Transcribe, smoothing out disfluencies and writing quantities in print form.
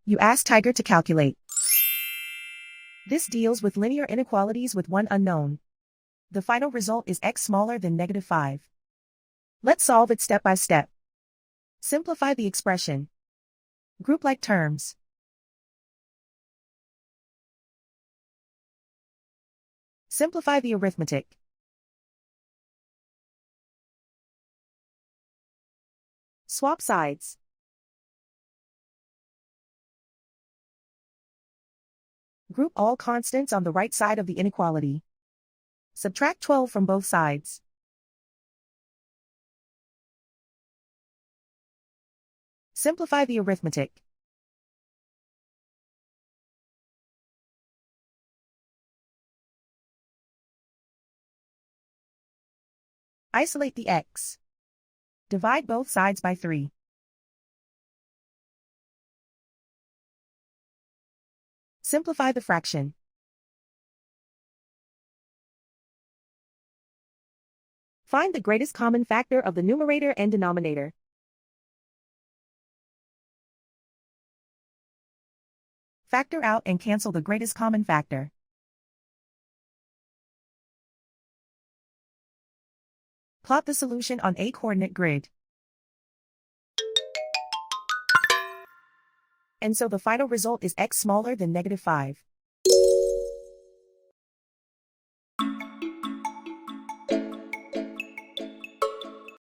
You ask Tiger to calculate. This deals with linear inequalities with one unknown. The final result is x smaller than -5. Let's solve it step by step. Simplify the expression. Group like terms. Simplify the arithmetic. Swap sides. Group all constants on the right side of the inequality. Subtract 12 from both sides. Simplify the arithmetic. Isolate the x. Divide both sides by 3. Simplify the fraction. Find the greatest common factor of the numerator and denominator. Factor out and cancel the greatest common factor. Plot the solution on a coordinate grid. And so the final result is x smaller than -5.